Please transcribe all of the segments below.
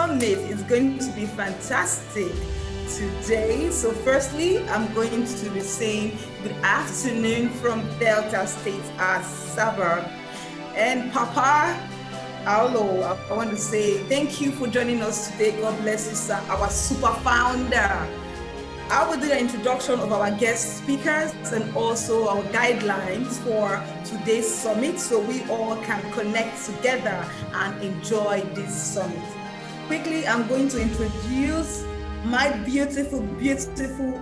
summit is going to be fantastic today. So firstly, I'm going to be saying good afternoon from Delta State, our suburb. And Papa AWLO, I want to say thank you for joining us today. God bless you, sir, our super founder. I will do the introduction of our guest speakers and also our guidelines for today's summit so we all can connect together and enjoy this summit. Quickly, I'm going to introduce my beautiful, beautiful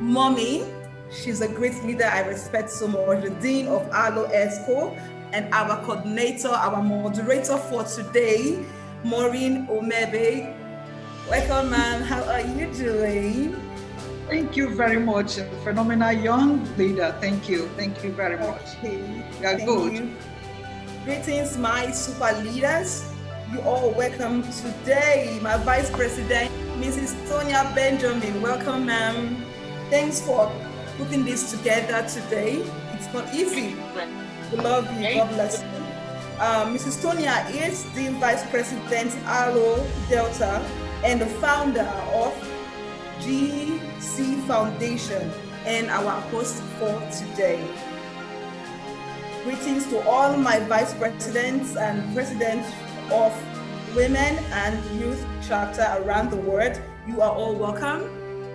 mommy. She's a great leader I respect so much, the Dean of AWLO ESCO, and our coordinator, our moderator for today, Maureen Omebe. Welcome, ma'am. How are you doing? Thank you very much. Phenomenal young leader. Thank you. Thank you very much. Okay. You are good. You. Greetings, my super leaders. You all welcome today. My Vice President, Mrs. Tonya Benjamin. Welcome, ma'am. Thanks for putting this together today. It's not easy. We love you. God bless you. Mrs. Tonya is the Vice President, AWLO Delta, and the founder of GC Foundation and our host for today. Greetings to all my vice presidents and presidents of women and youth chapter around the world. You are all welcome.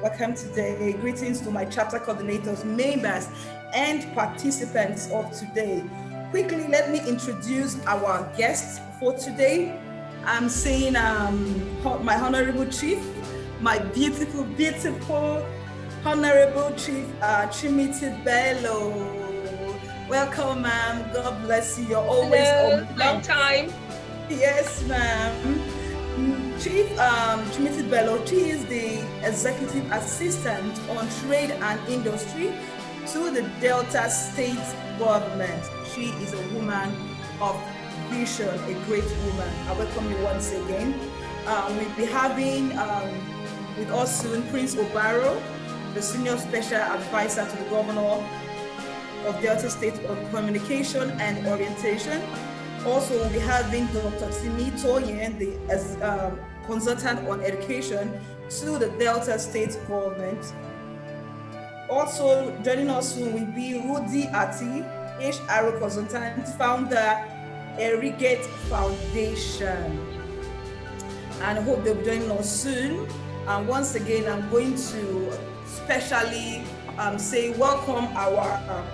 Welcome today. Greetings to my chapter coordinators, members, and participants of today. Quickly, let me introduce our guests for today. I'm saying my honorable chief, my beautiful, beautiful Honorable Chief Untitled Bello. Welcome, ma'am. God bless you. You're always on. Long time. Yes, ma'am. Chief Untitled Bello, she is the Executive Assistant on Trade and Industry to the Delta State Government. She is a woman of vision, a great woman. I welcome you once again. We'll be having with us soon Prince Obaro, the Senior Special Advisor to the Governor of Delta State on Communication and Orientation. Also, we'll be having Dr. Simi Toyen, the Consultant on Education to the Delta State Government. Also, joining us soon will be Rudy Ati, HR Consultant, Founder, Irrigate Foundation. And I hope they'll be joining us soon. And once again, I'm going to specially say welcome our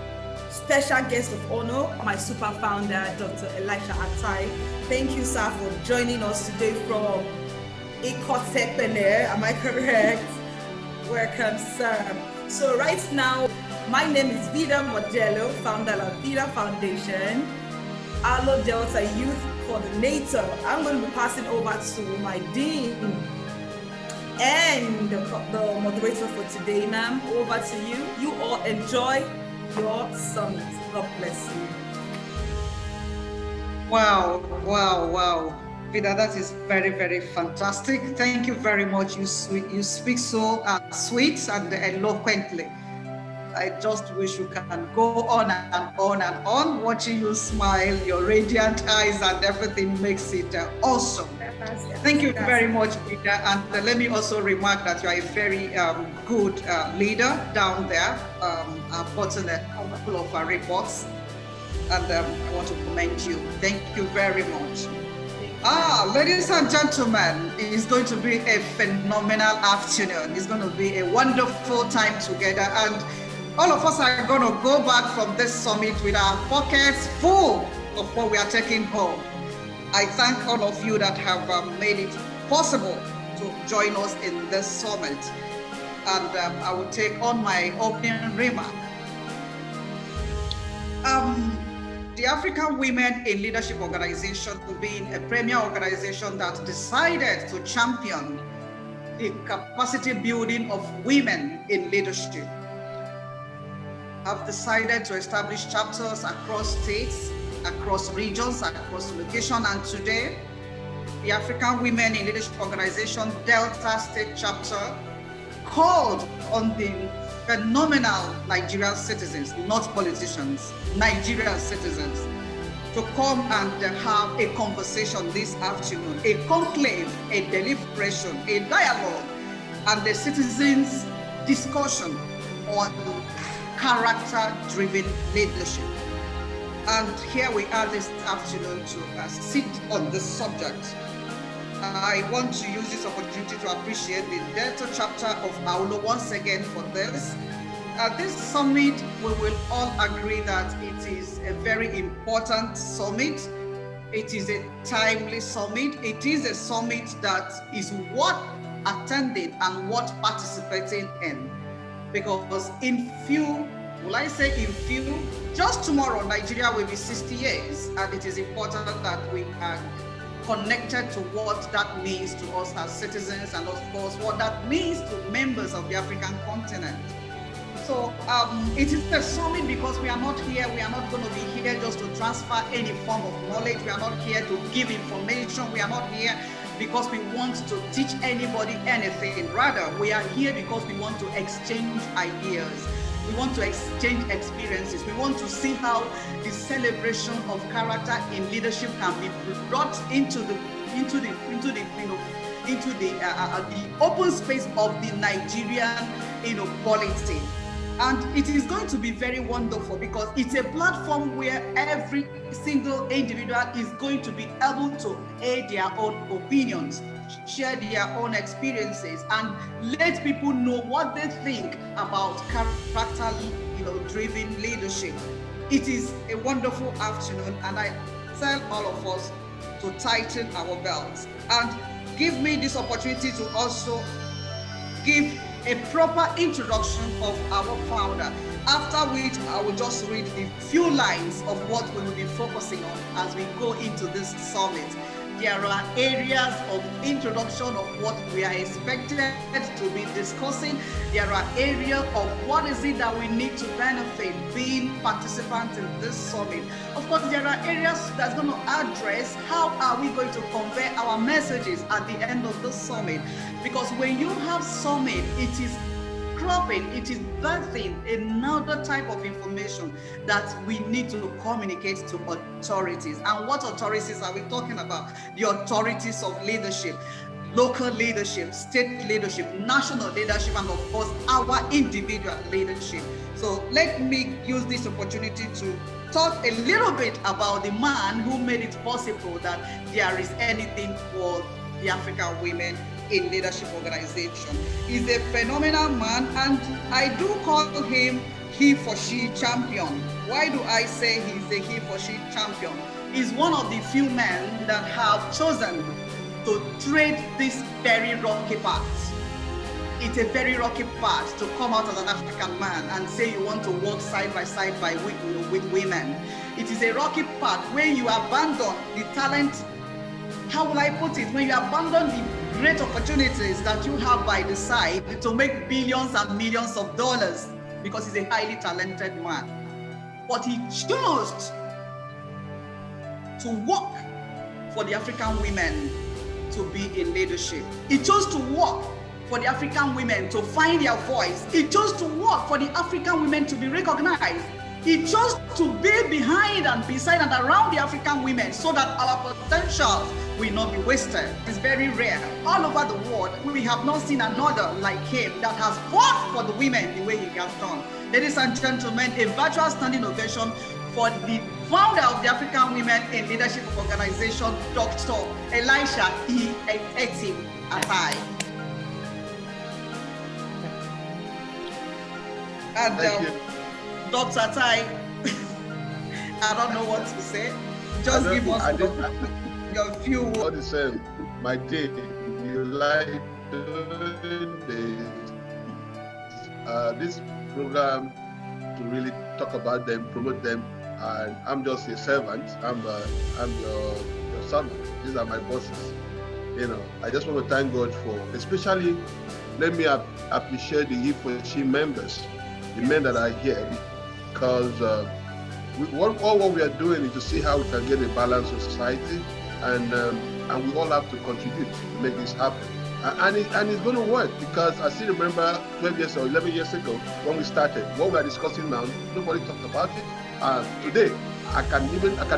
special guest of honor, my super founder, Dr. Elisha Atai. Thank you, sir, for joining us today from Ikotepene. Am I correct? Welcome, sir. So right now, my name is Vida Modello, founder of Vida Foundation, AWLO Delta Youth Coordinator. I'm going to be passing over to my dean and the moderator for today, ma'am. Over to you. You all enjoy your summit. God bless you. Wow, wow, wow. Vida, that is very, very fantastic. Thank you very much. You speak so sweet and eloquently. I just wish you can go on and on and on. Watching you smile, your radiant eyes and everything makes it awesome. Thank you very much, Vida. And let me also remark that you are a very good leader down there. I've gotten a couple of reports and I want to commend you. Thank you very much. Ladies and gentlemen, it's going to be a phenomenal afternoon. It's going to be a wonderful time together. And all of us are going to go back from this summit with our pockets full of what we are taking home. I thank all of you that have made it possible to join us in this summit. And I will take on my opening remark. The African Women in Leadership Organization, being a premier organization that decided to champion the capacity building of women in leadership, have decided to establish chapters across states, across regions, across locations, and today, the African Women in Leadership Organization Delta State Chapter called on the phenomenal Nigerian citizens, not politicians, Nigerian citizens, to come and have a conversation this afternoon, a conclave, a deliberation, a dialogue, and the citizens' discussion on character-driven leadership. And here we are this afternoon to sit on this subject. I want to use this opportunity to appreciate the Delta chapter of AWLO once again for this. At this summit, we will all agree that it is a very important summit. It is a timely summit. It is a summit that is worth attending and worth participating in. Because in few, will I say in few, just tomorrow, Nigeria will be 60 years. And it is important that we are connected to what that means to us as citizens, and of course, what that means to members of the African continent. So it is a summit because we are not here, we are not going to be here just to transfer any form of knowledge. We are not here to give information. We are not here because we want to teach anybody anything. Rather, we are here because we want to exchange ideas. We want to exchange experiences. We want to see how the celebration of character in leadership can be brought into the open space of the Nigerian polity. And it is going to be very wonderful because it's a platform where every single individual is going to be able to air their own opinions, share their own experiences, and let people know what they think about character-driven leadership. It is a wonderful afternoon, and I tell all of us to tighten our belts and give me this opportunity to also give a proper introduction of our founder, after which I will just read a few lines of what we will be focusing on as we go into this summit. There are areas of introduction of what we are expected to be discussing. There are areas of what is it that we need to benefit being participants in this summit. Of course, there are areas that's going to address how are we going to convey our messages at the end of the summit. Because when you have summit, it is cropping, it is birthing another type of information that we need to communicate to authorities. And what authorities are we talking about? The authorities of leadership, local leadership, state leadership, national leadership, and of course, our individual leadership. So let me use this opportunity to talk a little bit about the man who made it possible that there is anything called the African Women in Leadership Organization. He's a phenomenal man, and I do call him he for she champion. Why do I say he's a he for she champion? He's one of the few men that have chosen to tread this very rocky path. It's a very rocky path to come out as an African man and say you want to work side by side with women. It is a rocky path when you abandon the talent. How will I put it? When you abandon the great opportunities that you have by the side to make billions and millions of dollars, because he's a highly talented man. But he chose to work for the African women to be in leadership. He chose to work for the African women to find their voice. He chose to work for the African women to be recognized. He chose to be behind and beside and around the African women so that our potentials will not be wasted. It's very rare. All over the world, we have not seen another like him that has fought for the women the way he has done. Ladies and gentlemen, a virtual standing ovation for the founder of the African Women in Leadership Organization, Dr. Elisha E. Etim Atai. And Dr. Atai, I don't know what to say. Just give us your few words. What is my day? You like this program to really talk about them, promote them, and I'm just a servant. I'm your servant. These are my bosses. I just want to thank God for, especially, let me appreciate the he for she members, the men that are here, because all what we are doing is to see how we can get a balanced society, and we all have to contribute to make this happen. And it's going to work, because I still remember 12 years or 11 years ago when we started, what we are discussing now, nobody talked about it. Today, I can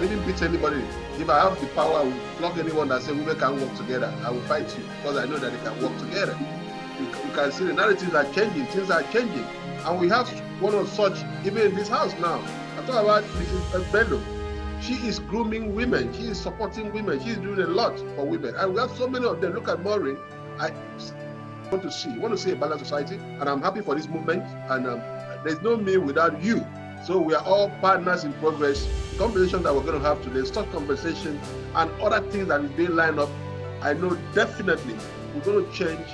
even beat anybody. If I have the power, I will flog anyone that says women can work together. I will fight you because I know that they can work together. You can see the narratives are changing, things are changing. And we have one of such even in this house now. I talk about Mrs. Bello. She is grooming women. She is supporting women. She is doing a lot for women. And we have so many of them. Look at Maureen. I want to see a balanced society. And I'm happy for this movement. And there's no me without you. So we are all partners in progress. The conversation that we're going to have today, such conversation and other things that is being lined up, I know definitely we're going to change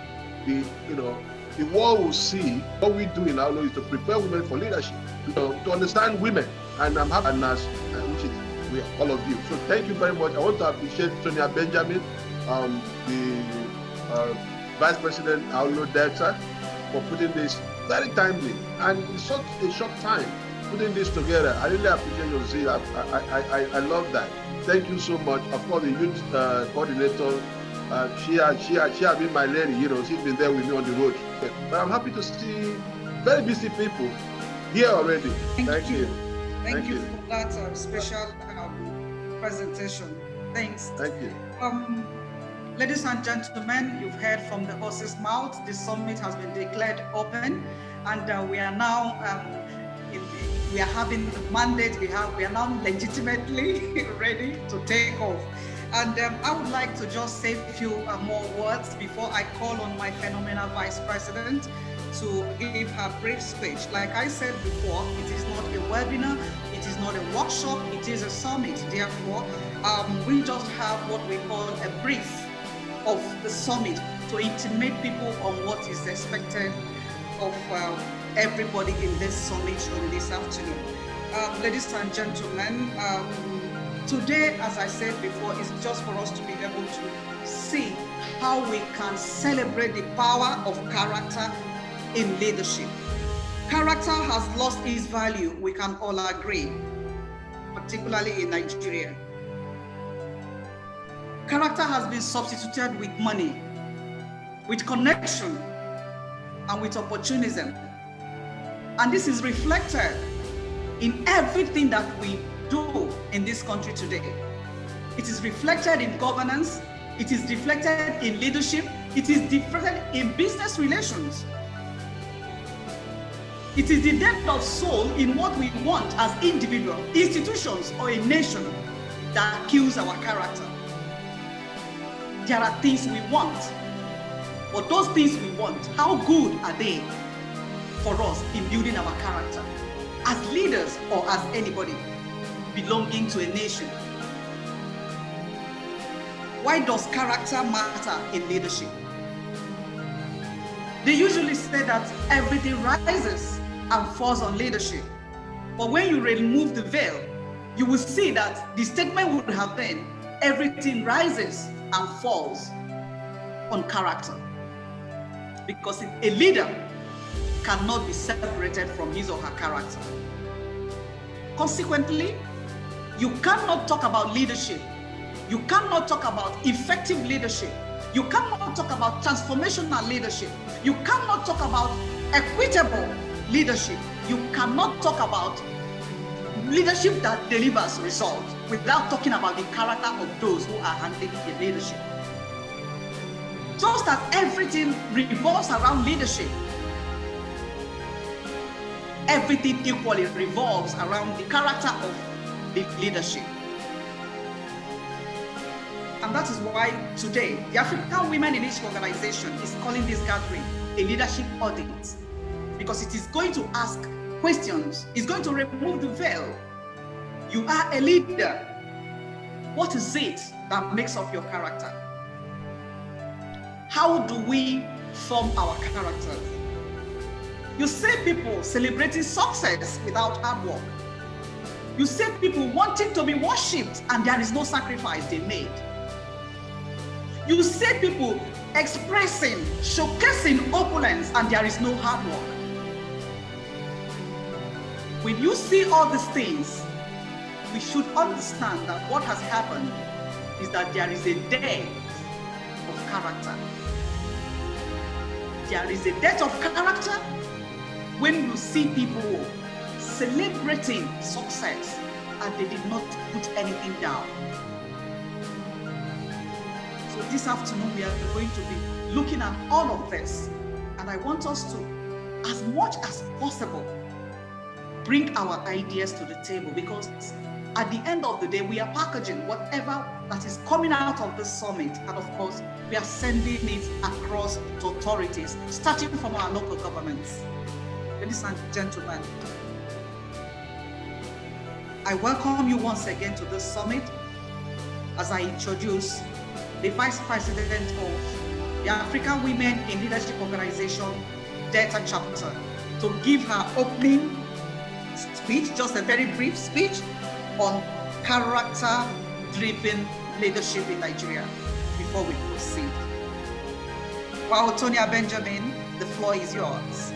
the world will see what we do in AWLO is to prepare women for leadership, to understand women. And I'm happy which is with all of you. So thank you very much. I want to appreciate Tonya Benjamin, the Vice President AWLO Delta, for putting this very timely and in such a short time, putting this together. I really appreciate your zeal. I love that. Thank you so much. Of course, the youth coordinator, she has been my lady, she's been there with me on the road. But I'm happy to see very busy people here already. Thank you. Thank you for that special presentation. Thanks. Thank you. Ladies and gentlemen, you've heard from the horse's mouth. The summit has been declared open, and we are now we are having the mandate. We are now legitimately ready to take off. And I would like to just say a few more words before I call on my phenomenal Vice President to give her brief speech. Like I said before, it is not a webinar, it is not a workshop, it is a summit. Therefore, we just have what we call a brief of the summit to intimate people on what is expected of everybody in this summit on this afternoon. Ladies and gentlemen, today, as I said before, is just for us to be able to see how we can celebrate the power of character in leadership. Character has lost its value, we can all agree, particularly in Nigeria. Character has been substituted with money, with connection, and with opportunism. And this is reflected in everything that we do in this country today. It is reflected in governance, it is reflected in leadership, it is reflected in business relations. It is the depth of soul in what we want as individuals, institutions, or a nation that kills our character. There are things we want, but those things we want, how good are they for us in building our character as leaders or as anybody belonging to a nation? Why does character matter in leadership? They usually say that everything rises and falls on leadership. But when you remove the veil, you will see that the statement would have been everything rises and falls on character. Because a leader cannot be separated from his or her character. Consequently, you cannot talk about leadership. You cannot talk about effective leadership. You cannot talk about transformational leadership. You cannot talk about equitable leadership. You cannot talk about leadership that delivers results without talking about the character of those who are handling the leadership. Just as everything revolves around leadership, everything equally revolves around the character of the leadership. And that is why today, the African Women in Each Organization is calling this gathering a leadership audit, because it is going to ask questions. It's going to remove the veil. You are a leader. What is it that makes up your character? How do we form our characters? You see people celebrating success without hard work. You see people wanting to be worshipped and there is no sacrifice they made. You see people expressing, showcasing opulence and there is no hard work. When you see all these things, we should understand that what has happened is that there is a death of character. There is a death of character when you see people celebrating success and they did not put anything down. So this afternoon, we are going to be looking at all of this. And I want us to, as much as possible, bring our ideas to the table, because at the end of the day, we are packaging whatever that is coming out of this summit. And of course, we are sending it across to authorities, starting from our local governments. Ladies and gentlemen, I welcome you once again to this summit as I introduce the Vice President of the African Women in Leadership Organization, Delta Chapter, to give her opening speech, just a very brief speech on character-driven leadership in Nigeria before we proceed. Wow, Tonya Benjamin, the floor is yours.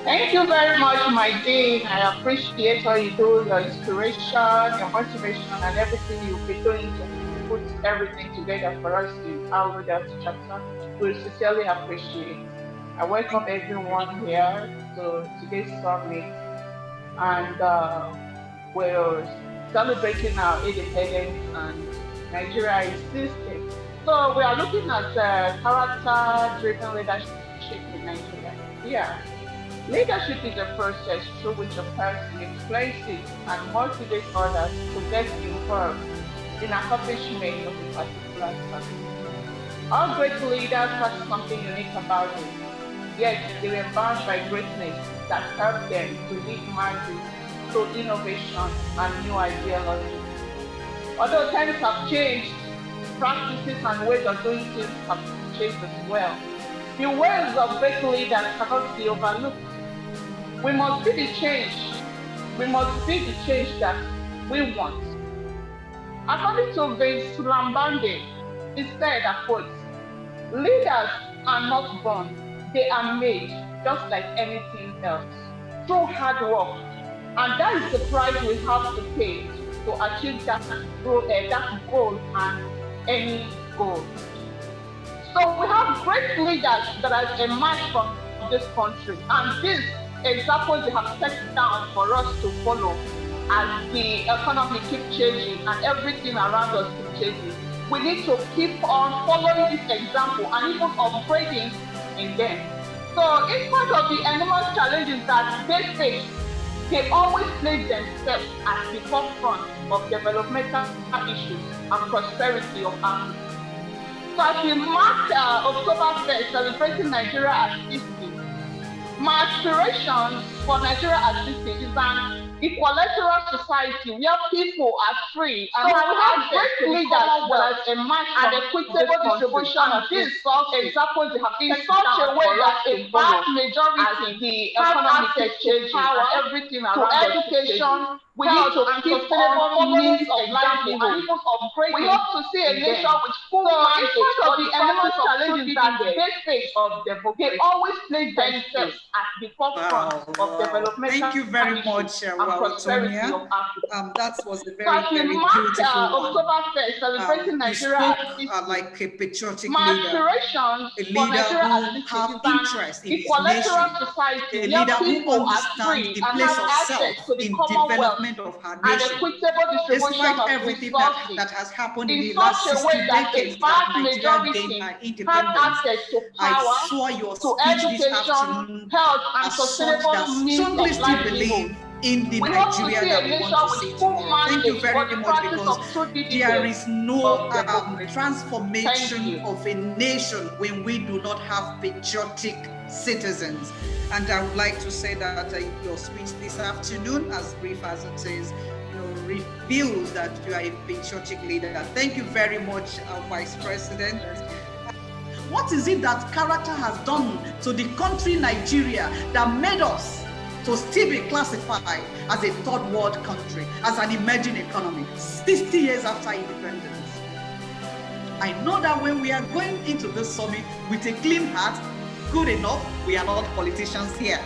Thank you very much, my dean. I appreciate all you do, your inspiration, your motivation, and everything you've been doing to put everything together for us in AWLO Chapter. We sincerely appreciate. I welcome everyone here to today's summit, and we're celebrating our independence, and Nigeria is system. So we are looking at character-driven leadership in Nigeria. Yeah. Leadership is a process through which a person explains and motivates others to get involved in accomplishment of a particular task. All great leaders have something unique about them, yet they were bound by greatness that helped them to lead masses through innovation and new ideology. Although times have changed, practices and ways of doing things have changed as well. The ways of great leaders cannot be overlooked. We must be the change. We must be the change that we want. According to Vince Lambande, he said, I quote, "Leaders are not born, they are made, just like anything else, through hard work. And that is the price we have to pay to achieve that goal and any goal." So we have great leaders that have emerged from this country, and these examples they have set down for us to follow as the economy keeps changing and everything around us keeps changing. We need to keep on following this example and even upgrading in them. So in spite of the enormous challenges that they face, they always place themselves at the forefront of developmental issues and prosperity of Africa. So as we mark October 1st, celebrating Nigeria as 50, my aspiration for Nigeria as 50 is an equilateral society where people are free and have great leaders that have emerged and equitable distribution of these examples they have in such a way that a vast majority have access to power, everything around education. We need to keep on means of livelihood and even upgrade. We hope to see a nation with full mandate for the enormous challenges that they face of development. They always place themselves at the forefront of development. Thank you very much, Tonya. That was a very, very beautiful October 1st, celebrating Nigeria like a patriotic my leader, aspirations a leader who has interest in his nation, a leader who understands the place of self in development of her nation. Despite everything that has happened in the last 60 decades that Nigeria gained her independence, I saw your speech this afternoon as such that strongly still believe in the Nigeria that we want to see tomorrow. Thank you very much, because there is no transformation of a nation when we do not have patriotic citizens. And I would like to say that your speech this afternoon, as brief as it is, reveals that you are a patriotic leader. Thank you very much, Vice President. What is it that character has done to the country Nigeria that made us to still be classified as a third world country, as an emerging economy, 60 years after independence? I know that when we are going into this summit with a clean heart, good enough, we are not politicians here.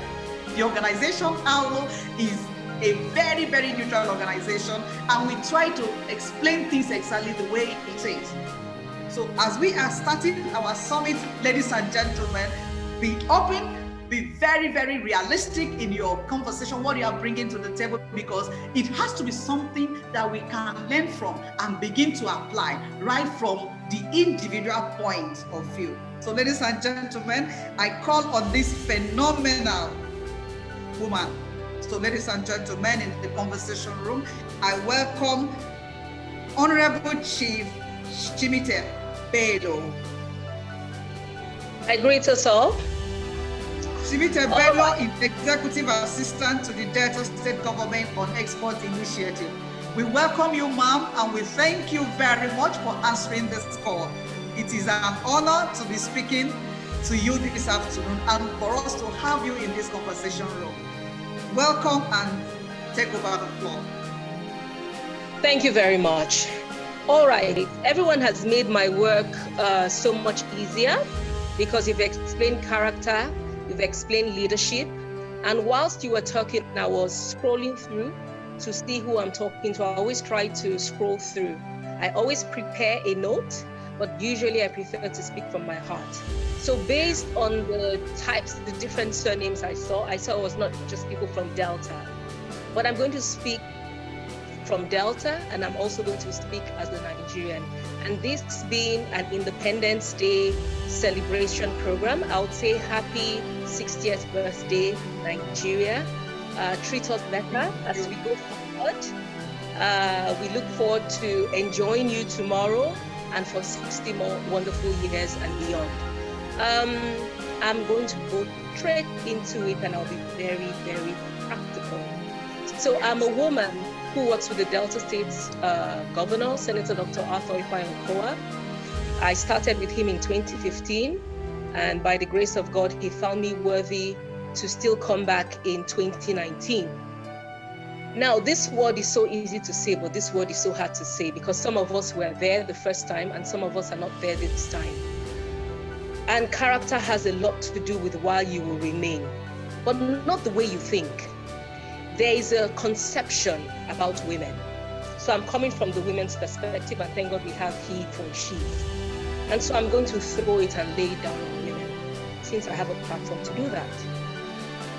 The organization AWLO is a very, very neutral organization, and we try to explain things exactly the way it is. So as we are starting our summit, ladies and gentlemen, be open, be very, very realistic in your conversation, what you are bringing to the table, because it has to be something that we can learn from and begin to apply right from the individual point of view. So ladies and gentlemen, I call on this phenomenal woman. So ladies and gentlemen, in the conversation room, I welcome Honorable Chief Chimite Bello. I greet us all. Chimite Bello is Executive Assistant to the Delta State Government on Export Initiative. We welcome you, ma'am, and we thank you very much for answering this call. It is an honor to be speaking to you this afternoon and for us to have you in this conversation room. Welcome and take over the floor. Thank you very much. All right, everyone has made my work so much easier because you've explained character, you've explained leadership, and whilst you were talking, I was scrolling through to see who I'm talking to. I always try to scroll through. I always prepare a note, but usually I prefer to speak from my heart. So based on the types, the different surnames I saw it was not just people from Delta, but I'm going to speak from Delta, and I'm also going to speak as a Nigerian. And this being an Independence Day celebration program, I would say happy 60th birthday, Nigeria. Treat us better as we go forward. We look forward to enjoying you tomorrow and for 60 more wonderful years and beyond. I'm going to go straight into it, and I'll be very, very practical. So I'm a woman who works with the Delta State's governor, Senator Dr. Arthur Ifeanyi. I started with him in 2015, and by the grace of God, he found me worthy to still come back in 2019. Now, this word is so easy to say, but this word is so hard to say because some of us were there the first time and some of us are not there this time. And character has a lot to do with why you will remain, but not the way you think. There is a conception about women. So I'm coming from the women's perspective, and thank God we have he for she. And so I'm going to throw it and lay it down on women, since I have a platform to do that.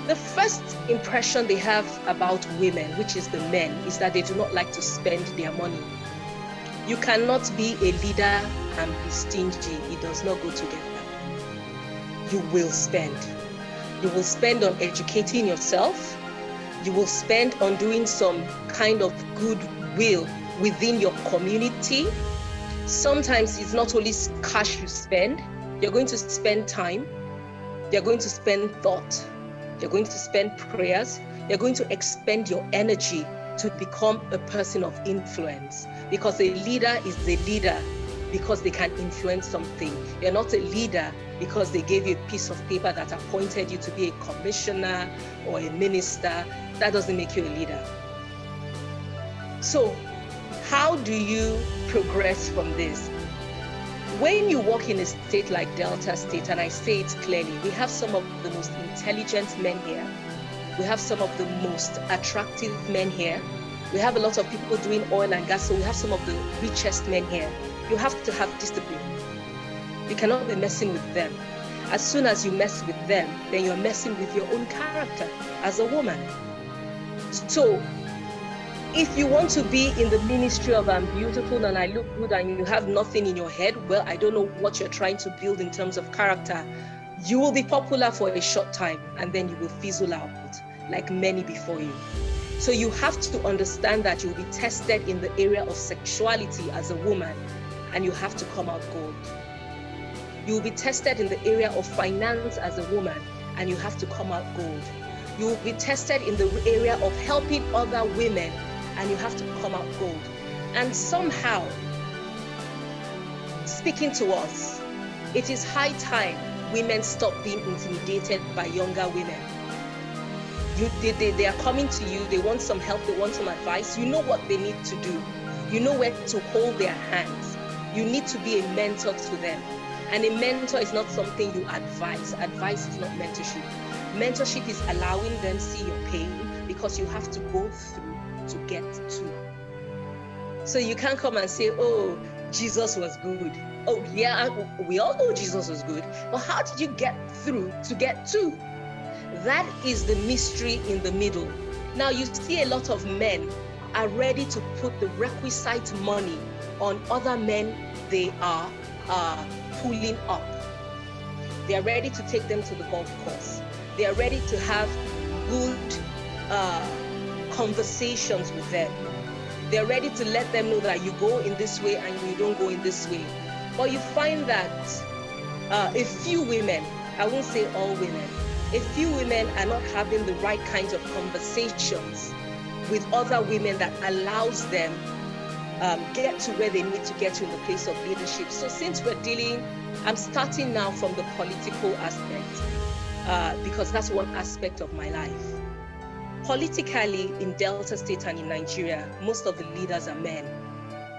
The first impression they have about women, which is the men, is that they do not like to spend their money. You cannot be a leader and be stingy. It does not go together. You will spend. You will spend on educating yourself. You will spend on doing some kind of goodwill within your community. Sometimes it's not only cash you spend. You're going to spend time. You're going to spend thought. You're going to spend prayers. You're going to expend your energy to become a person of influence, because a leader is a leader because they can influence something. You're not a leader because they gave you a piece of paper that appointed you to be a commissioner or a minister. That doesn't make you a leader. So how do you progress from this? When you work in a state like Delta State, and I say it clearly, we have some of the most intelligent men here. We have some of the most attractive men here. We have a lot of people doing oil and gas, so we have some of the richest men here. You have to have discipline. You cannot be messing with them. As soon as you mess with them, then you're messing with your own character as a woman. So if you want to be in the ministry of I'm beautiful and I look good and you have nothing in your head, well, I don't know what you're trying to build in terms of character. You will be popular for a short time and then you will fizzle out like many before you. So you have to understand that you'll be tested in the area of sexuality as a woman, and you have to come out gold. You'll be tested in the area of finance as a woman, and you have to come out gold. You will be tested in the area of helping other women, and you have to come out gold. And somehow, speaking to us, it is high time women stop being intimidated by younger women. They are coming to you, they want some help, they want some advice. You know what they need to do. You know where to hold their hands. You need to be a mentor to them. And a mentor is not something you advise. Advice is not mentorship. Mentorship is allowing them see your pain, because you have to go through to get to. So you can't come and say, oh, Jesus was good. Oh yeah, we all know Jesus was good. But how did you get through to get to? That is the mystery in the middle. Now you see a lot of men are ready to put the requisite money on other men they are pulling up. They are ready to take them to the golf course. They are ready to have good conversations with them. They are ready to let them know that you go in this way and you don't go in this way. But you find that a few women, I won't say all women, a few women are not having the right kinds of conversations with other women that allows them get to where they need to get to in the place of leadership. So since we're dealing, I'm starting now from the political aspect because that's one aspect of my life. Politically, in Delta State and in Nigeria, most of the leaders are men.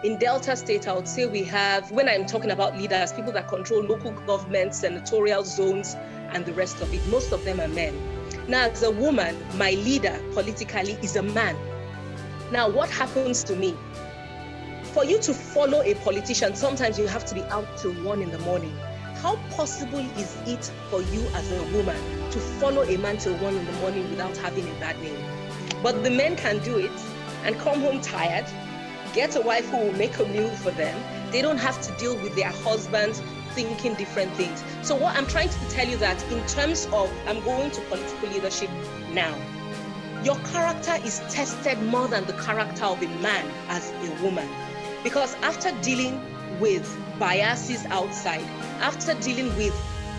In Delta State, I would say we have, when I'm talking about leaders, people that control local governments, senatorial zones, and the rest of it, most of them are men. Now, as a woman, my leader politically is a man. Now, what happens to me? For you to follow a politician, sometimes you have to be out till 1 a.m. How possible is it for you as a woman to follow a man till 1 a.m. without having a bad name? But the men can do it and come home tired, get a wife who will make a meal for them. They don't have to deal with their husbands thinking different things. So what I'm trying to tell you that in terms of, I'm going to political leadership now, your character is tested more than the character of a man as a woman. Because after dealing with biases outside, after dealing with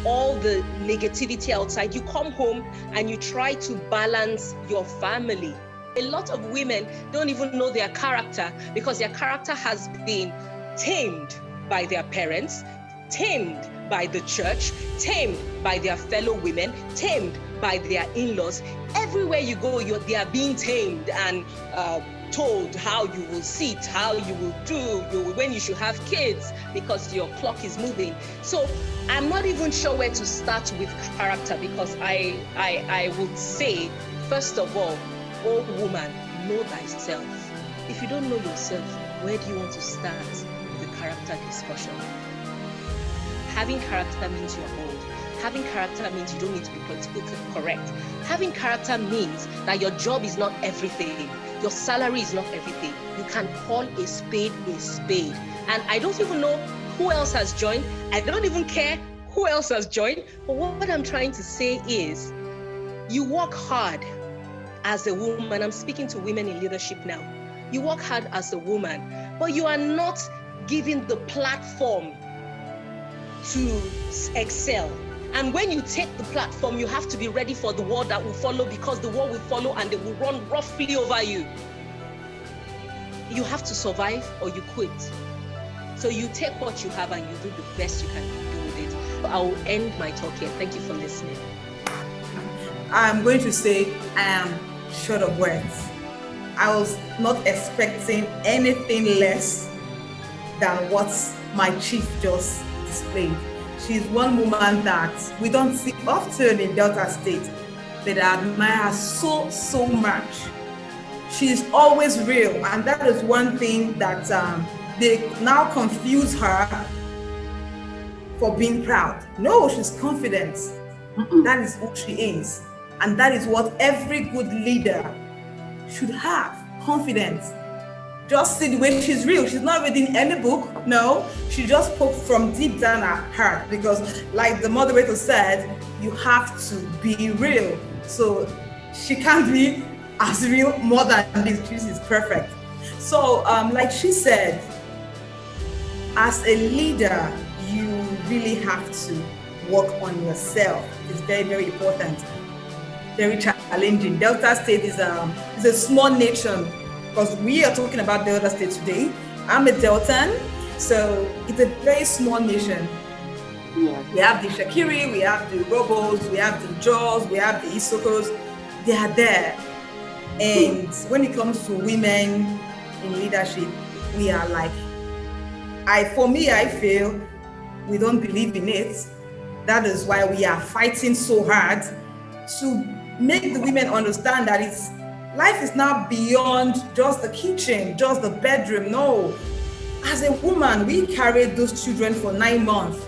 all the negativity outside, you come home and you try to balance your family. A lot of women don't even know their character because their character has been tamed by their parents, tamed by the church, tamed by their fellow women, tamed by their in-laws. Everywhere you go, they are being tamed and told how you will sit, how you will do, when you should have kids, because your clock is moving. So I'm not even sure where to start with character, because I would say, first of all, oh woman, know thyself. If you don't know yourself, where do you want to start with the character discussion? Having character means you're bold. Having character means you don't need to be politically correct. Having character means that your job is not everything. Your salary is not everything. You can call a spade a spade. And I don't even know who else has joined. I don't even care who else has joined. But what I'm trying to say is, you work hard as a woman. I'm speaking to women in leadership now. You work hard as a woman, but you are not given the platform to excel. And when you take the platform, you have to be ready for the war that will follow, because the war will follow and they will run roughly over you. You have to survive or you quit. So you take what you have and you do the best you can do with it. I will end my talk here. Thank you for listening. I'm going to say I am short of words. I was not expecting anything less than what my chief just displayed. She's one woman that we don't see often in Delta State, but I admire her so much. She's always real, and that is one thing that they now confuse her for being proud. No, she's confident. That is who she is, and that is what every good leader should have, confidence. Just see the way she's real. She's not reading any book. No, she just spoke from deep down her heart, because like the moderator said, you have to be real. So she can't be as real more than this. She is perfect. So like she said, as a leader, you really have to work on yourself. It's very, very important. Very challenging. Delta State is a small nation, because we are talking about Delta State today. I'm a Deltan, so it's a very small nation. Yeah. We have the Shakiri, we have the Robos, we have the Jaws, we have the Isokos. They are there. And when it comes to women in leadership, we are like, I feel we don't believe in it. That is why we are fighting so hard to make the women understand that life is now beyond just the kitchen, just the bedroom. No. As a woman, we carried those children for 9 months.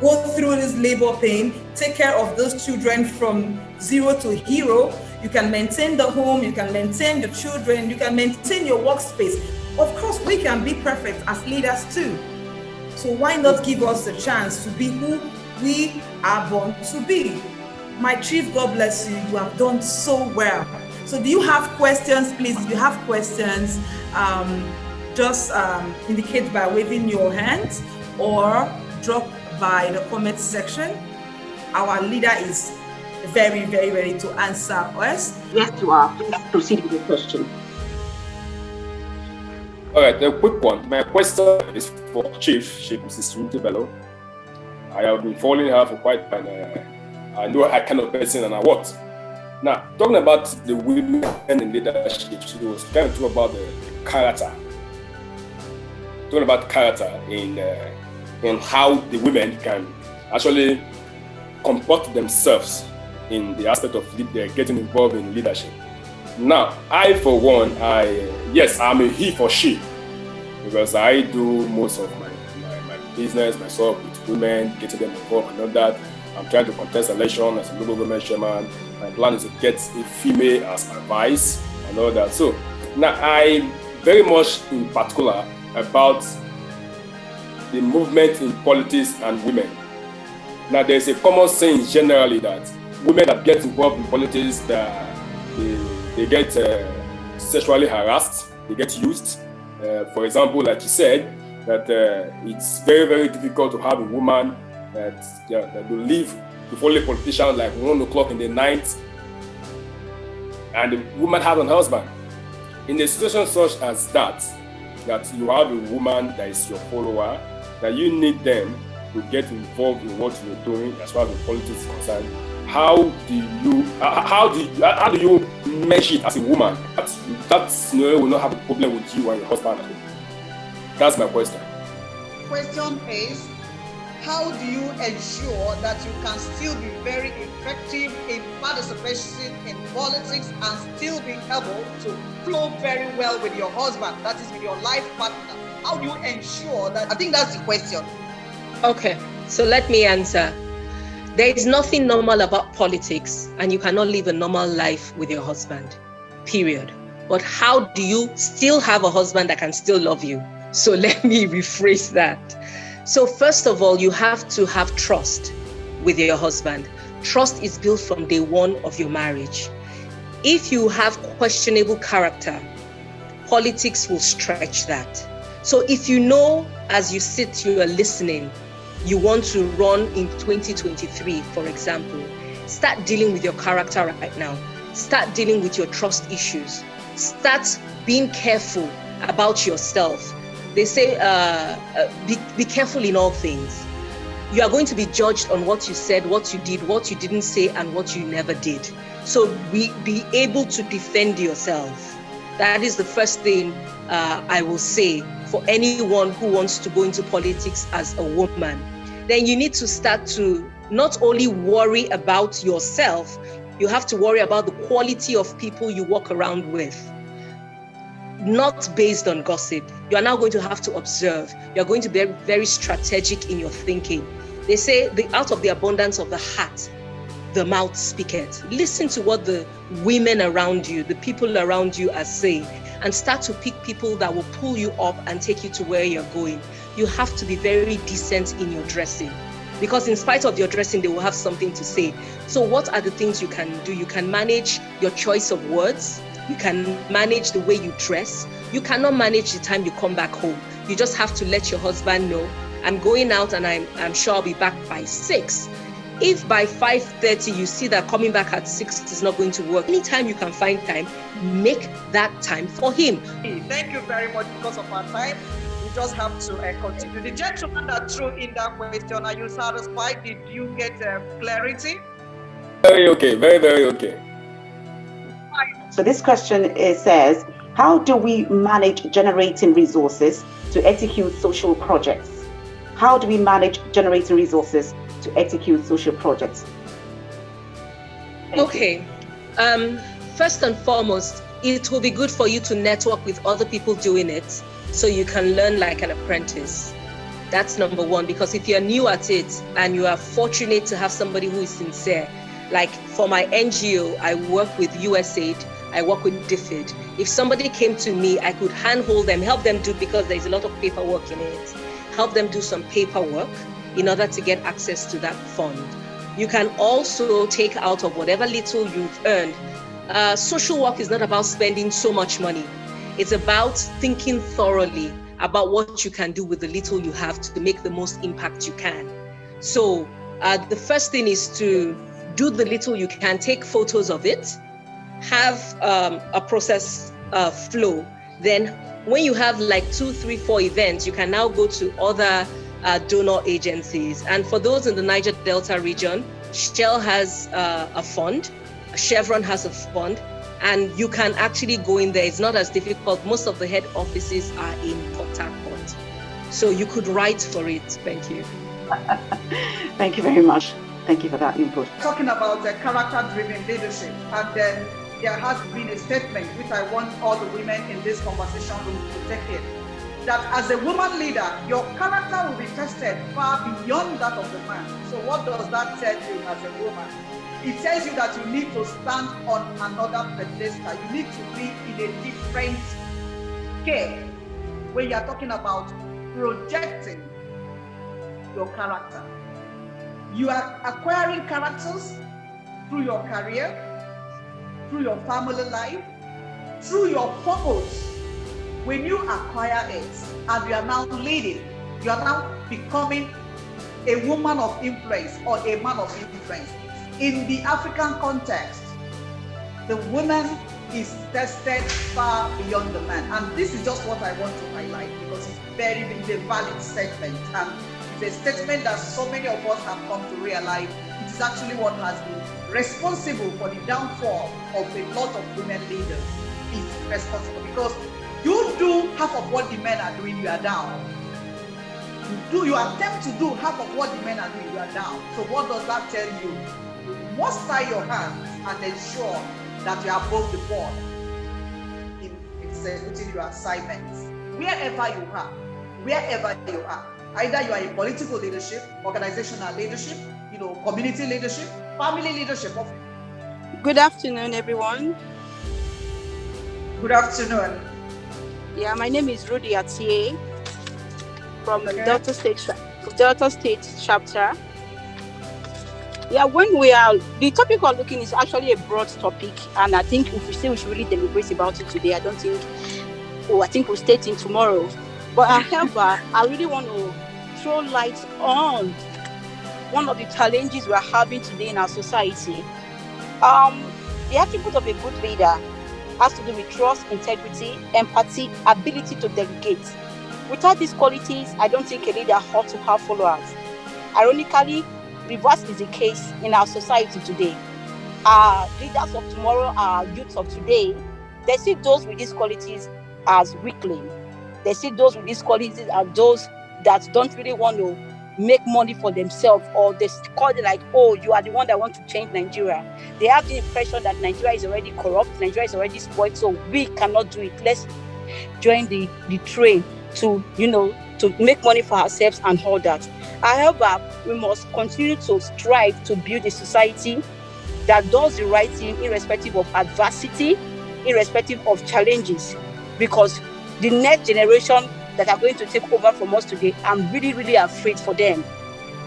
go through this labor pain, take care of those children from zero to hero. You can maintain the home, you can maintain the children, you can maintain your workspace. Of course, we can be perfect as leaders too. So why not give us the chance to be who we are born to be? My chief, God bless you. You have done so well. So do you have questions, please? If you have questions, just indicate by waving your hands or drop by the comment section. Our leader is very, very ready to answer us. Yes, you are. Please proceed with your question. All right, a quick one. My question is for Chief Mrs. Untitled. I have been following her for quite a while. I know her kind of person and I what. Now, talking about the women in leadership, she was trying to talk about the character. Talking about character in how the women can actually comport themselves in the aspect of getting involved in leadership. Now, I for one, yes, I'm a he for she, because I do most of my business myself with women, getting them involved and all that. I'm trying to contest election as a local government chairman. My plan is to get a female as my vice and all that. So now I very much in particular about the movement in politics and women. Now there's a common saying generally that women that get involved in politics, that they get sexually harassed, they get used. For example, like you said, that it's very, very difficult to have a woman that will leave to follow a politician like 1 o'clock in the night, and the woman has a husband. In a situation such as that you have a woman that is your follower, that you need them to get involved in what you're doing as far as the politics is concerned. How do you measure it as a woman that scenario will not have a problem with you and your husband? That's my question. Question is, how do you ensure that you can still be very effective in participation in politics and still be able to flow very well with your husband, that is with your life partner? How do you ensure that? I think that's the question. Okay, so let me answer. There is nothing normal about politics, and you cannot live a normal life with your husband, period. But how do you still have a husband that can still love you? So let me rephrase that. So first of all, you have to have trust with your husband. Trust is built from day one of your marriage. If you have questionable character, politics will stretch that. So if you know, as you sit, you are listening, you want to run in 2023, for example, start dealing with your character right now. Start dealing with your trust issues. Start being careful about yourself. They say, be careful in all things. You are going to be judged on what you said, what you did, what you didn't say, and what you never did. So be able to defend yourself. That is the first thing I will say for anyone who wants to go into politics as a woman. Then you need to start to not only worry about yourself, you have to worry about the quality of people you walk around with. Not based on gossip. You are now going to have to observe. You're going to be very strategic in your thinking. They say, out of the abundance of the heart, the mouth speaketh. Listen to what the women around you, the people around you are saying, and start to pick people that will pull you up and take you to where you're going. You have to be very decent in your dressing, because in spite of your dressing, they will have something to say. So what are the things you can do? You can manage your choice of words. You can manage the way you dress. You cannot manage the time you come back home. You just have to let your husband know, I'm going out and I'm sure I'll be back by 6. If by 5:30 you see that coming back at 6 is not going to work, anytime you can find time, make that time for him. Thank you very much. Because of our time, we just have to continue. The gentleman that threw in that question, are you satisfied? Did you get clarity? Very okay, very, very okay. So this question says, how do we manage generating resources to execute social projects? How do we manage generating resources to execute social projects? Okay. First and foremost, it will be good for you to network with other people doing it so you can learn like an apprentice. That's number one, because if you're new at it and you are fortunate to have somebody who is sincere, like for my NGO, I work with USAID, I work with DFID. If somebody came to me, I could handhold them, help them do, because there's a lot of paperwork in it, help them do some paperwork in order to get access to that fund. You can also take out of whatever little you've earned. Social work is not about spending so much money. It's about thinking thoroughly about what you can do with the little you have to make the most impact you can. So the first thing is to do the little you can, take photos of it, have a process flow. Then when you have like 2, 3, 4 events, you can now go to other donor agencies. And for those in the Niger Delta region, Shell has a fund, Chevron has a fund, and you can actually go in there. It's not as difficult. Most of the head offices are in Port Harcourt. So you could write for it. Thank you. Thank you very much. Thank you for that input. Talking about character-driven leadership, and then there has been a statement which I want all the women in this conversation room to take in, that as a woman leader, your character will be tested far beyond that of the man. So what does that tell you as a woman? It tells you that you need to stand on another pedestal. You need to be in a different scale when you are talking about projecting your character. You are acquiring characters through your career, through your family life, through your purpose. When you acquire it and you are now leading, you are now becoming a woman of influence or a man of influence. In the African context, the woman is tested far beyond the man. And this is just what I want to highlight, because it's a valid statement. And it's a statement that so many of us have come to realize it is actually what has been responsible for the downfall of a lot of women leaders. It's responsible because you do half of what the men are doing, you are down. You attempt to do half of what the men are doing, you are down. So what does that tell you? You must tie your hands and ensure that you are above the board in executing your assignments. Wherever you are, either you are in political leadership, organizational leadership, community leadership, family leadership. Good afternoon, everyone. Good afternoon. Yeah, my name is Rudy Atie from Delta State chapter. Yeah, the topic we're looking is actually a broad topic, and I think if we say we should really deliberate about it today, I think we'll stay till tomorrow. But however, I really want to throw light on one of the challenges we're having today in our society. The attribute of a good leader has to do with trust, integrity, empathy, ability to delegate. Without these qualities, I don't think a leader ought to have followers. Ironically, reverse is the case in our society today. Our leaders of tomorrow, our youth of today, they see those with these qualities as weakling. They see those with these qualities as those that don't really want to make money for themselves, or they call it like, oh, you are the one that want to change Nigeria. They have the impression that Nigeria is already corrupt, Nigeria is already spoiled, so we cannot do it. Let's join the train to make money for ourselves and all that. However, we must continue to strive to build a society that does the right thing irrespective of adversity, irrespective of challenges, because the next generation that are going to take over from us today, I'm really, really afraid for them.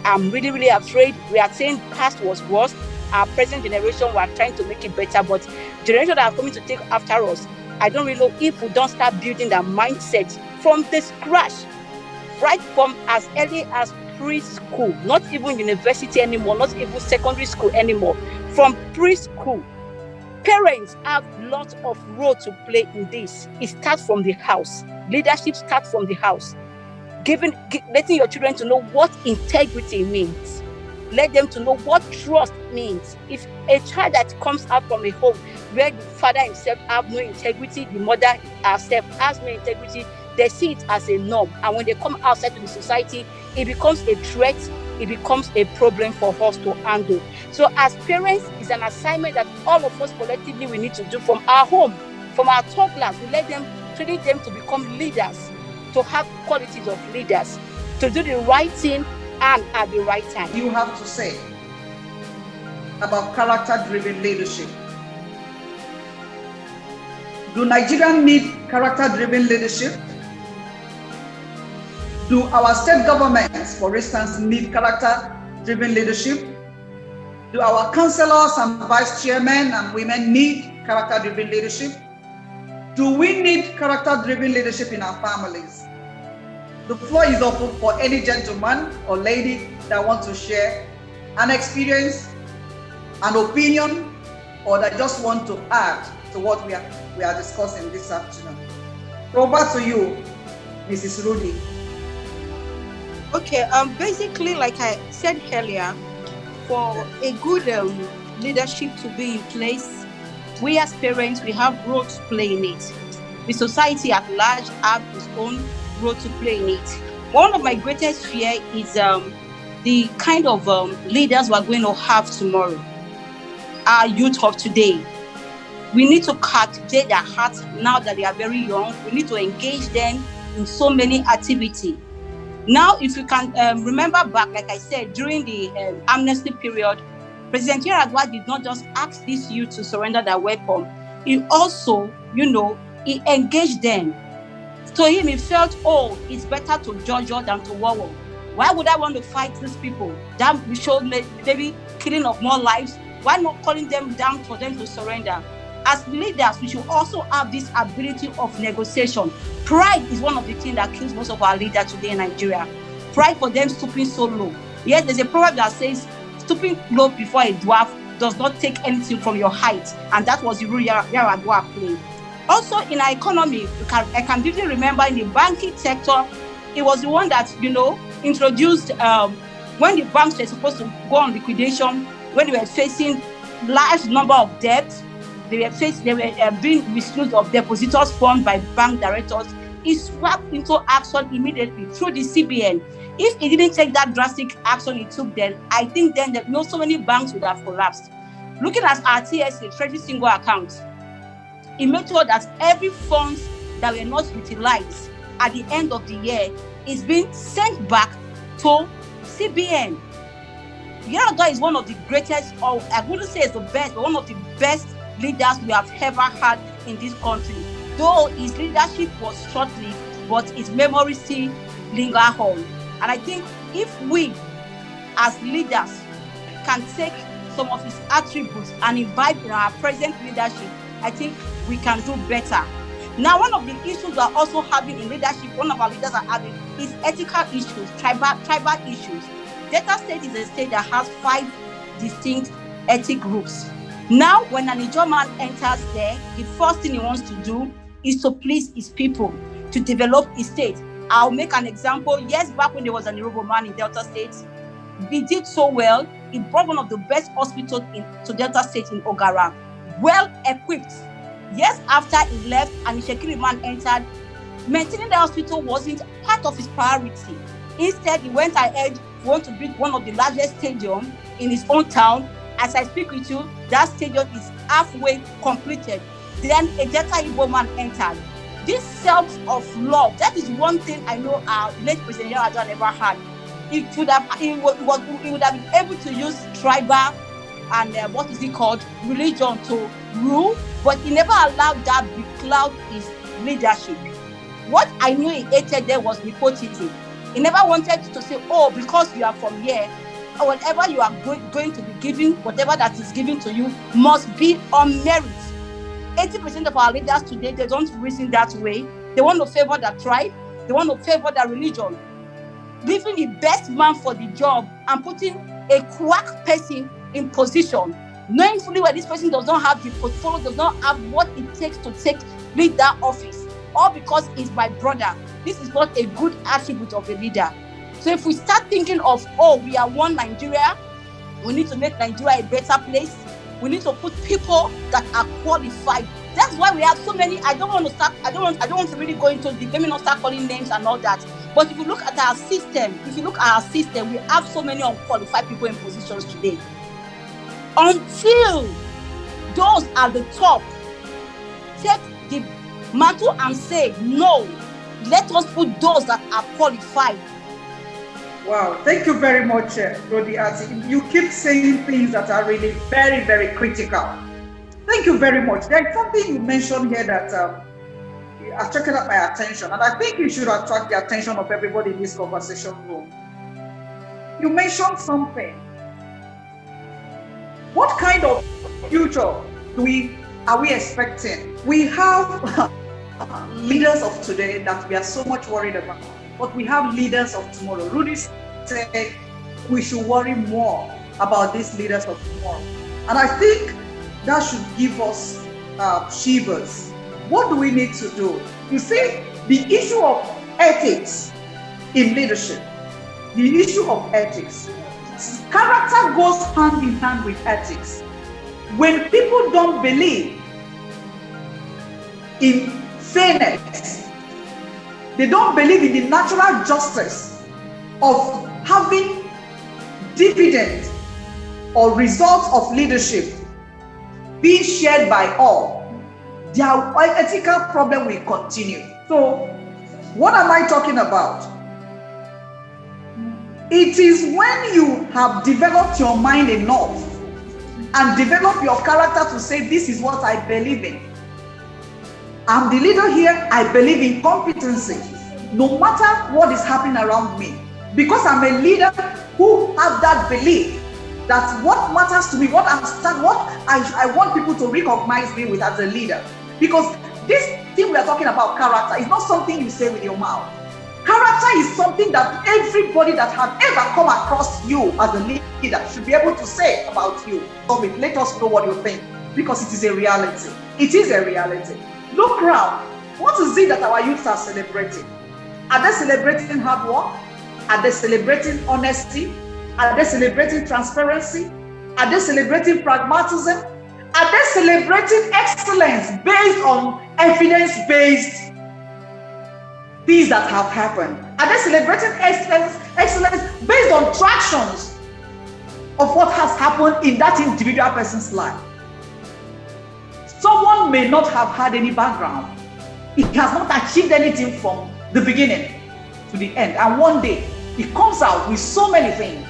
I'm really, really afraid. We are saying past was worse. Our present generation, we are trying to make it better, but generation that are coming to take after us, I don't really know if we don't start building that mindset from the scratch, right from as early as preschool, not even university anymore, not even secondary school anymore, from preschool. Parents have lots of role to play in this. It starts from the house. Leadership starts from the house. Letting your children to know what integrity means. Let them to know what trust means. If a child that comes out from a home where the father himself have no integrity, the mother herself has no integrity, they see it as a norm. And when they come outside to the society, it becomes a threat. It becomes a problem for us to handle. So as parents, it's an assignment that all of us collectively we need to do from our home, from our toddlers. We let them, training them to become leaders, to have qualities of leaders. to do the right thing and at the right time. You have to say about character-driven leadership. Do Nigerians need character-driven leadership? Do our state governments, for instance, need character-driven leadership? Do our councillors and vice chairmen and women need character-driven leadership? Do we need character-driven leadership in our families? The floor is open for any gentleman or lady that wants to share an experience, an opinion, or that just want to add to what we are discussing this afternoon. Over to you, Mrs. Rudy. Okay, basically, like I said earlier, for a good leadership to be in place, we as parents, we have role to play in it. The society at large have its own role to play in it. One of my greatest fear is the kind of leaders we're going to have tomorrow. Our youth of today. We need to cultivate their hearts now that they are very young. We need to engage them in so many activities. Now, if you can remember back, like I said, during the amnesty period, President Yar'Adua did not just ask these youth to surrender their weapon. He also, he engaged them. To him, he felt, it's better to judge than to war. Why would I want to fight these people? That we showed maybe killing of more lives. Why not calling them down for them to surrender? As leaders, we should also have this ability of negotiation. Pride is one of the things that kills most of our leaders today in Nigeria. Pride for them stooping so low. Yes, there's a proverb that says, stooping low before a dwarf does not take anything from your height. And that was the role Yar'Adua played. Also, in our economy, I can vividly remember in the banking sector, it was the one that, introduced when the banks were supposed to go on liquidation, when they were facing large number of debts, they were being misused of depositors' funds by bank directors. He swept into action immediately through the CBN. If he didn't take that drastic action he took then, I think then that so many banks would have collapsed. Looking at our TSA, Treasury Single Account, he made sure that every funds that were not utilized at the end of the year is being sent back to CBN. Yar'Adua is one of the greatest, or I wouldn't say it's the best, but one of the best leaders we have ever had in this country. Though his leadership was short-lived, but his memory still linger on. And I think if we, as leaders, can take some of his attributes and imbibe in our present leadership, I think we can do better. Now, one of the issues we are also having in leadership, one of our leaders are having, is ethical issues, tribal issues. Delta State is a state that has 5 distinct ethnic groups. Now, when an Ijaw man enters there, the first thing he wants to do is to please his people, to develop his state. I'll make an example. Yes, back when there was an Yoruba man in Delta State, he did so well. He brought one of the best hospitals to Delta State in Ogara, well equipped. Yes, after he left and the Shekiri man entered, maintaining the hospital wasn't part of his priority. Instead, he went ahead to want to build one of the largest stadiums in his own town. As I speak with you, that stadium is halfway completed. Then a Delta Igbo man entered. This sense of love, that is one thing I know our late President Yar'Adua never had. He would have been able to use tribal and religion to rule, but he never allowed that to cloud his leadership. What I knew he hated there was nepotism. He never wanted to say, because you are from here, or whatever you are going to be given, whatever that is given to you, must be on merit. 80% of our leaders today, they don't reason that way. They want to favor their tribe. They want to favor their religion. Leaving the best man for the job and putting a quack person in position, knowing fully well this person does not have the portfolio, does not have what it takes to lead that office, all because he's my brother. This is not a good attribute of a leader. So if we start thinking of, we are one Nigeria, we need to make Nigeria a better place. We need to put people that are qualified. That's why we have so many. I don't want to really go into the, let me not start calling names and all that. But if you look at our system, we have so many unqualified people in positions today. Until those at the top take the mantle and say, no, let us put those that are qualified Wow, thank you very much, Rodiati. You keep saying things that are really very, very critical. Thank you very much. There's something you mentioned here that attracted my attention, and I think you should attract the attention of everybody in this conversation room. You mentioned something. What kind of future are we expecting? We have leaders of today that we are so much worried about, but we have leaders of tomorrow. Rudy said we should worry more about these leaders of tomorrow, and I think that should give us shivers. What do we need to do? You see, the issue of ethics in leadership, the issue of ethics, character goes hand in hand with ethics. When people don't believe in fairness, they don't believe in the natural justice of having dividends or results of leadership being shared by all, their ethical problem will continue. So, what am I talking about? It is when you have developed your mind enough and develop your character to say, this is what I believe in. I'm the leader here, I believe in competency, no matter what is happening around me. Because I'm a leader who has that belief that what matters to me, what I want people to recognize me with as a leader. Because this thing we are talking about, character, is not something you say with your mouth. Character is something that everybody that has ever come across you as a leader should be able to say about you. So let us know what you think, because it is a reality. It is a reality. Look around. What is it that our youths are celebrating? Are they celebrating hard work? Are they celebrating honesty? Are they celebrating transparency? Are they celebrating pragmatism? Are they celebrating excellence based on evidence-based things that have happened? Are they celebrating excellence based on tractions of what has happened in that individual person's life? Someone may not have had any background. He has not achieved anything from the beginning to the end. And one day, he comes out with so many things.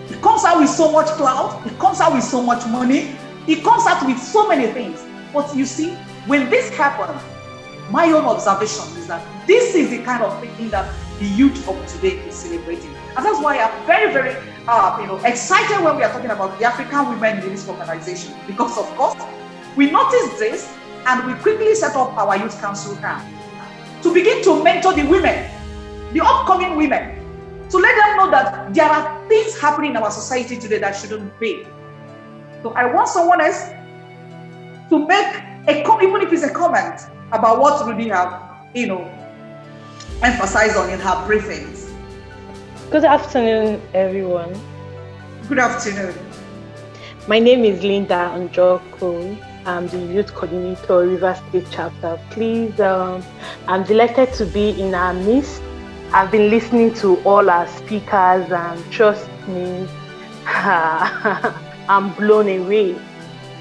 He comes out with so much clout. He comes out with so much money. He comes out with so many things. But you see, when this happens, my own observation is that this is the kind of thing that the youth of today is celebrating. And that's why I'm very, very excited when we are talking about the African women in this organization. Because of course, we noticed this and we quickly set up our youth council camp to begin to mentor the women, the upcoming women, to let them know that there are things happening in our society today that shouldn't be. So I want someone else to make even if it's a comment about what Rudy have, emphasized on in her briefings. Good afternoon, everyone. Good afternoon. My name is Linda Njoko. I'm the youth coordinator, River State Chapter. Please, I'm delighted to be in our midst. I've been listening to all our speakers, and trust me, I'm blown away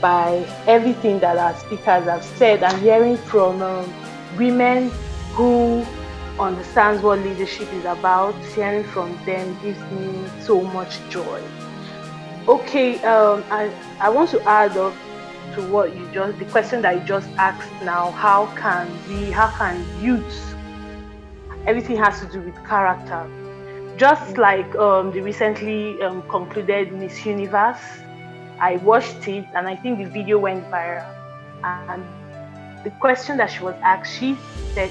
by everything that our speakers have said. I'm hearing from women who understands what leadership is about. Hearing from them gives me so much joy. Okay, I want to add up to what the question that you just asked now. How can youths, everything has to do with character. Just like the recently concluded Miss Universe, I watched it and I think the video went viral. And the question that she was asked, she said,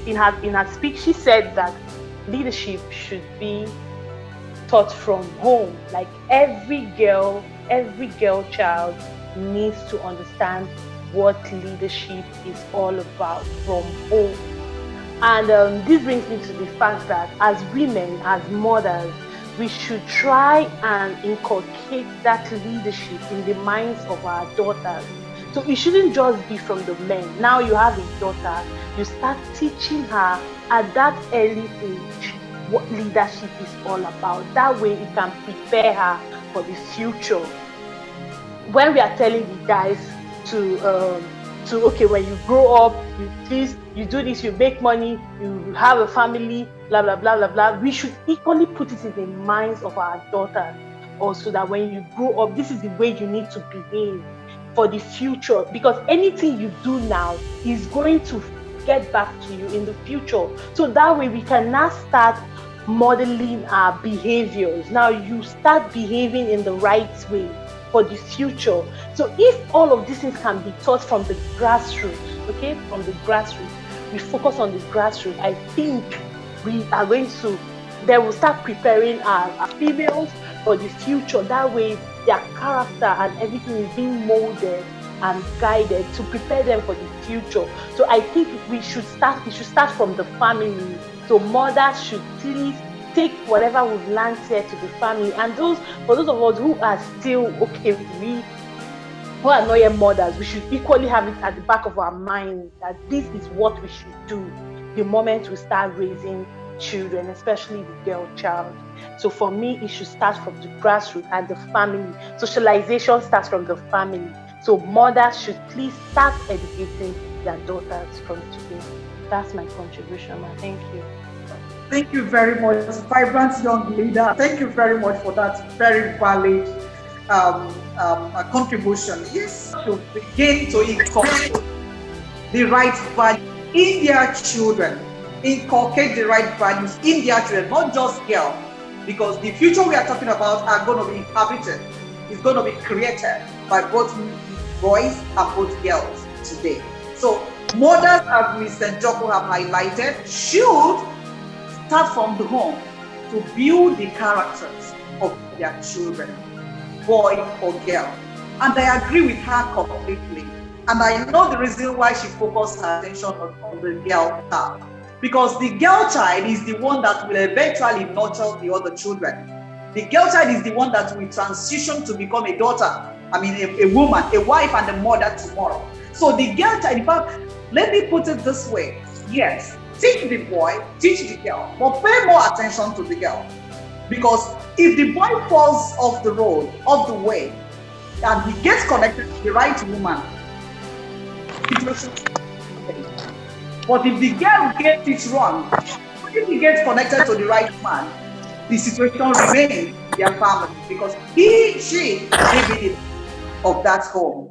in her speech, she said that leadership should be taught from home. Like every girl child needs to understand what leadership is all about from home. And this brings me to the fact that as women, as mothers, we should try and inculcate that leadership in the minds of our daughters. So it shouldn't just be from the men. Now you have a daughter, you start teaching her at that early age what leadership is all about. That way it can prepare her for the future. When we are telling the guys to to, okay, when you grow up, you do this, you make money, you have a family, blah, blah, blah, blah, blah. We should equally put it in the minds of our daughters also, that when you grow up, this is the way you need to behave for the future, because anything you do now is going to get back to you in the future. So that way we can now start modeling our behaviors. Now you start behaving in the right way for the future. So if all of these things can be taught from the grassroots, okay, from the grassroots, we focus on the grassroots, I think we are going to, they will start preparing our females for the future. That way their character and everything is being molded and guided to prepare them for the future. So I think we should start from the family. So mothers should please take whatever we've learned here to the family. And for those of us who are still, okay, who are not yet mothers, we should equally have it at the back of our mind that this is what we should do the moment we start raising children, especially the girl child. So for me, it should start from the grassroots and the family. Socialization starts from the family. So mothers should please start educating their daughters from today. That's my contribution, ma. Thank you. Thank you very much, vibrant young leader. Thank you very much for that very valid contribution. Yes, to begin to inculcate the right value in their children, inculcate the right values in their children, not just girls, because the future we are talking about are going to be inhabited, is going to be created by both boys and both girls today. So mothers, as Mr. Joko have highlighted, should start from the home to build the characters of their children, boy or girl. And I agree with her completely. And I know the reason why she focused her attention on the girl child. Because the girl child is the one that will eventually nurture the other children. The girl child is the one that will transition to become a daughter, a woman, a wife and a mother tomorrow. So the girl child, in fact, let me put it this way. Yes, teach the boy, teach the girl, but pay more attention to the girl. Because if the boy falls off the road, off the way, and he gets connected to the right woman, it will okay. But if the girl gets it wrong, if he gets connected to the right man, the situation remains in their family because she may be of that home.